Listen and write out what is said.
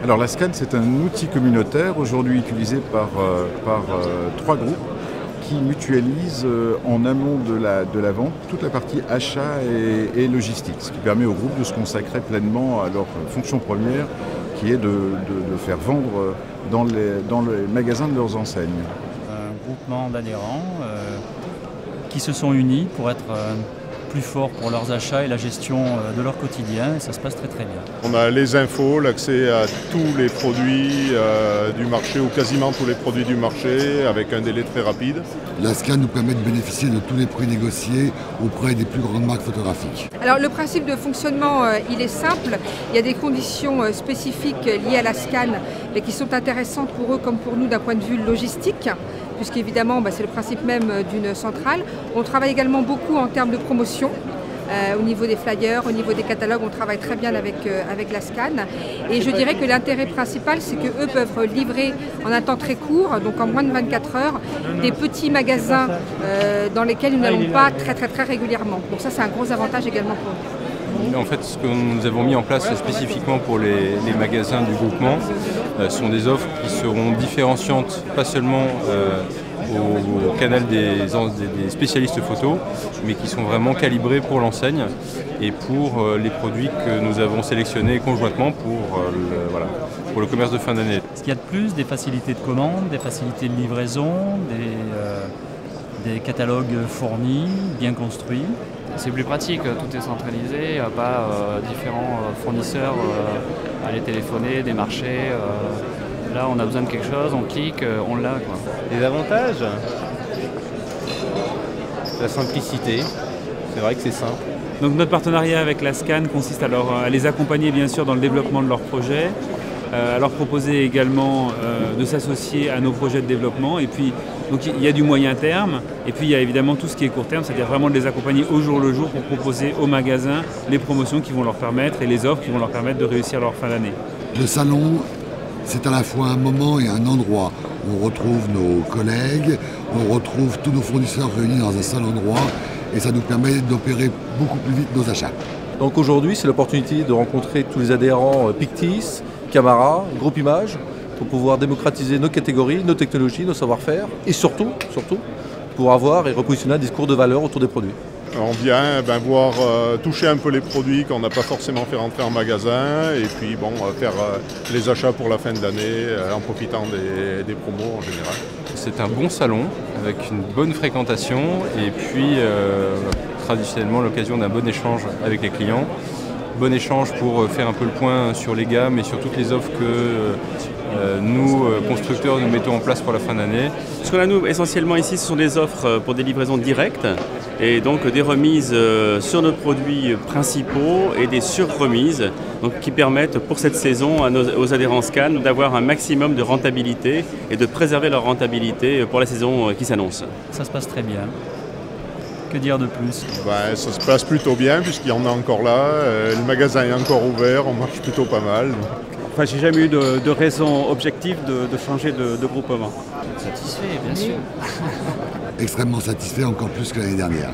Alors la SCAN, c'est un outil communautaire aujourd'hui utilisé par 3 groupes qui mutualisent en amont de la vente toute la partie achat et logistique, ce qui permet aux groupes de se consacrer pleinement à leur fonction première qui est de faire vendre dans les magasins de leurs enseignes. Un groupement d'adhérents qui se sont unis pour être plus forts pour leurs achats et la gestion de leur quotidien, et ça se passe très très bien. On a les infos, l'accès à tous les produits du marché ou quasiment tous les produits du marché avec un délai très rapide. La SCAN nous permet de bénéficier de tous les prix négociés auprès des plus grandes marques photographiques. Alors le principe de fonctionnement, il est simple. Il y a des conditions spécifiques liées à la SCAN mais qui sont intéressantes pour eux comme pour nous d'un point de vue logistique, puisqu'évidemment c'est le principe même d'une centrale. On travaille également beaucoup en termes de promotion. Au niveau des flyers, au niveau des catalogues, on travaille très bien avec la SCAN. Et je dirais que l'intérêt principal, c'est qu'eux peuvent livrer en un temps très court, donc en moins de 24 heures, des petits magasins dans lesquels nous n'allons pas très régulièrement. Donc ça, c'est un gros avantage également pour nous. En fait, ce que nous avons mis en place spécifiquement pour les magasins du groupement sont des offres qui seront différenciantes, pas seulement au canal des spécialistes photo, mais qui sont vraiment calibrés pour l'enseigne et pour les produits que nous avons sélectionnés conjointement pour le commerce de fin d'année. Ce qu'il y a de plus, des facilités de commande, des facilités de livraison, des catalogues fournis, bien construits. C'est plus pratique, tout est centralisé, pas différents fournisseurs à les téléphoner, des marchés. Là, on a besoin de quelque chose, on clique, on l'a. Les avantages, la simplicité, c'est vrai que c'est simple. Donc notre partenariat avec la SCAN consiste à les accompagner bien sûr dans le développement de leurs projets, à leur proposer également de s'associer à nos projets de développement. Et puis donc il y a du moyen terme et puis il y a évidemment tout ce qui est court terme, c'est-à-dire vraiment de les accompagner au jour le jour pour proposer aux magasins les promotions qui vont leur permettre et les offres qui vont leur permettre de réussir leur fin d'année. Le salon, c'est à la fois un moment et un endroit. On retrouve nos collègues, on retrouve tous nos fournisseurs réunis dans un seul endroit et ça nous permet d'opérer beaucoup plus vite nos achats. Donc aujourd'hui, c'est l'opportunité de rencontrer tous les adhérents Pictis, Camara, Groupe Image, pour pouvoir démocratiser nos catégories, nos technologies, nos savoir-faire et surtout, pour avoir et repositionner un discours de valeur autour des produits. On vient voir toucher un peu les produits qu'on n'a pas forcément fait rentrer en magasin et puis faire les achats pour la fin de l'année en profitant des promos en général. C'est un bon salon avec une bonne fréquentation et puis traditionnellement l'occasion d'un bon échange avec les clients. Bon échange pour faire un peu le point sur les gammes et sur toutes les offres que nous, constructeurs, nous mettons en place pour la fin d'année. Ce qu'on a nous essentiellement ici, ce sont des offres pour des livraisons directes et donc des remises sur nos produits principaux et des sur-remises qui permettent pour cette saison aux adhérents SCAN d'avoir un maximum de rentabilité et de préserver leur rentabilité pour la saison qui s'annonce. Ça se passe très bien. Que dire de plus? Ça se passe plutôt bien puisqu'il y en a encore là, le magasin est encore ouvert, on marche plutôt pas mal. J'ai jamais eu de raison objective de changer de groupement. Satisfait, bien sûr. Extrêmement satisfait, encore plus que l'année dernière.